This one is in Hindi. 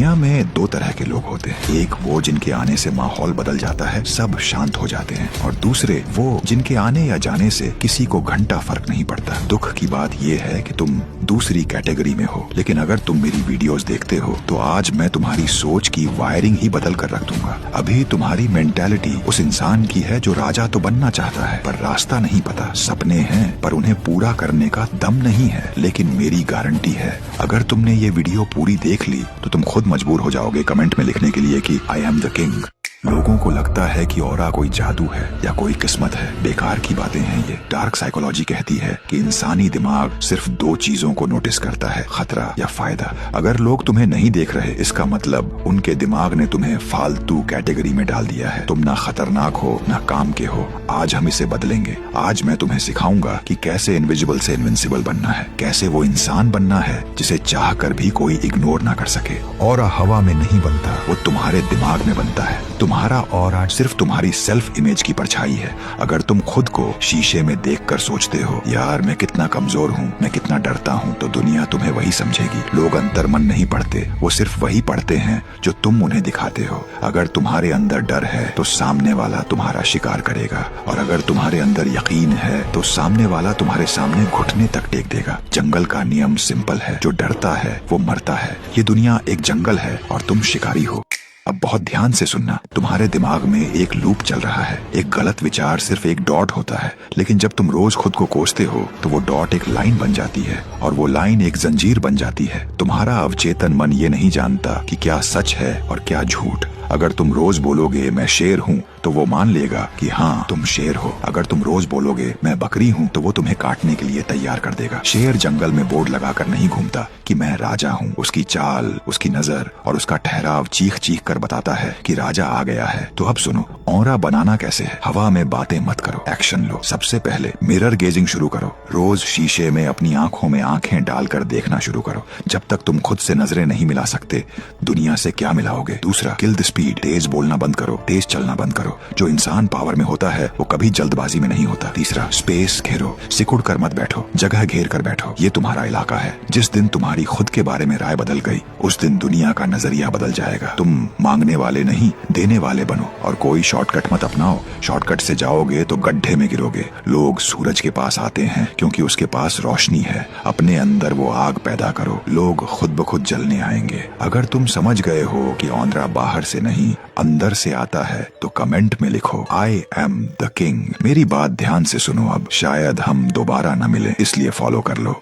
दुनिया में दो तरह के लोग होते हैं, एक वो जिनके आने से माहौल बदल जाता है, सब शांत हो जाते हैं, और दूसरे वो जिनके आने या जाने से किसी को घंटा फर्क नहीं पड़ता। दुख की बात ये है कि तुम दूसरी कैटेगरी में हो, लेकिन अगर तुम मेरी वीडियोस देखते हो तो आज मैं तुम्हारी सोच की वायरिंग ही बदल कर रख दूंगा। अभी तुम्हारी मेंटालिटी उस इंसान की है जो राजा तो बनना चाहता है पर रास्ता नहीं पता, सपने हैं पर उन्हें पूरा करने का दम नहीं है। लेकिन मेरी गारंटी है, अगर तुमने ये वीडियो पूरी देख ली तो तुम खुद मजबूर हो जाओगे कमेंट में लिखने के लिए कि आई एम द किंग। लोगों को लगता है कि ऑरा कोई जादू है या कोई किस्मत है। बेकार की बातें हैं ये। डार्क साइकोलॉजी कहती है कि इंसानी दिमाग सिर्फ दो चीजों को नोटिस करता है, खतरा या फायदा। अगर लोग तुम्हें नहीं देख रहे, इसका मतलब उनके दिमाग ने तुम्हें फालतू कैटेगरी में डाल दिया है। तुम ना खतरनाक हो ना काम के हो। आज हम इसे बदलेंगे। आज मैं तुम्हें सिखाऊंगा कि कैसे इनविजिबल से इनविंसिबल बनना है, कैसे वो इंसान बनना है जिसे चाह कर भी कोई इग्नोर ना कर सके। ऑरा हवा में नहीं बनता, वो तुम्हारे दिमाग में बनता है। तुम्हारा ऑरा सिर्फ तुम्हारी सेल्फ इमेज की परछाई है। अगर तुम खुद को शीशे में देखकर सोचते हो, यार मैं कितना कमजोर हूँ, मैं कितना डरता हूँ, तो दुनिया तुम्हें वही समझेगी। लोग अंतर मन नहीं पढ़ते, वो सिर्फ वही पढ़ते हैं जो तुम उन्हें दिखाते हो। अगर तुम्हारे अंदर डर है तो सामने वाला तुम्हारा शिकार करेगा, और अगर तुम्हारे अंदर यकीन है तो सामने वाला तुम्हारे सामने घुटने तक टेक देगा। जंगल का नियम सिंपल है, जो डरता है वो मरता है। ये दुनिया एक जंगल है और तुम शिकारी हो। अब बहुत ध्यान से सुनना। तुम्हारे दिमाग में एक लूप चल रहा है। एक गलत विचार सिर्फ एक डॉट होता है, लेकिन जब तुम रोज खुद को कोसते हो तो वो डॉट एक लाइन बन जाती है, और वो लाइन एक जंजीर बन जाती है। तुम्हारा अवचेतन मन ये नहीं जानता कि क्या सच है और क्या झूठ। अगर तुम रोज बोलोगे मैं शेर हूँ तो वो मान लेगा कि हाँ तुम शेर हो। अगर तुम रोज बोलोगे मैं बकरी हूँ तो वो तुम्हें काटने के लिए तैयार कर देगा। शेर जंगल में बोर्ड लगाकर नहीं घूमता कि मैं राजा हूँ। उसकी चाल, उसकी नजर और उसका ठहराव चीख चीख कर बताता है कि राजा आ गया है। तो अब सुनो, ऑरा बनाना कैसे है। हवा में बातें मत करो, एक्शन लो। सबसे पहले मिरर गेजिंग शुरू करो। रोज शीशे में अपनी आंखों में आंखें डालकर देखना शुरू करो। जब तक तुम खुद से नजरें नहीं मिला सकते, दुनिया से क्या मिलाओगे। दूसरा, किल द स्पीड। तेज बोलना बंद करो, तेज चलना बंद करो। जो इंसान पावर में होता है वो कभी जल्दबाजी में नहीं होता। तीसरा, स्पेस घेरो। सिकुड़ कर मत बैठो, जगह घेर कर बैठो। ये तुम्हारा इलाका है। जिस दिन तुम्हारी खुद के बारे में राय बदल गई, उस दिन दुनिया का नजरिया बदल जाएगा। तुम मांगने वाले नहीं, देने वाले बनो। और कोई शॉर्टकट मत अपनाओ। शॉर्टकट से जाओगे तो गड्ढे में गिरोगे। लोग सूरज के पास आते हैं क्योंकि उसके पास रोशनी है। अपने अंदर वो आग पैदा करो, लोग खुद ब खुद जलने आएंगे। अगर तुम समझ गए हो कि ऑरा बाहर से नहीं अंदर से आता है तो कमेंट में लिखो आई एम द किंग। मेरी बात ध्यान से सुनो। अब शायद हम दोबारा न मिले, इसलिए फॉलो कर लो।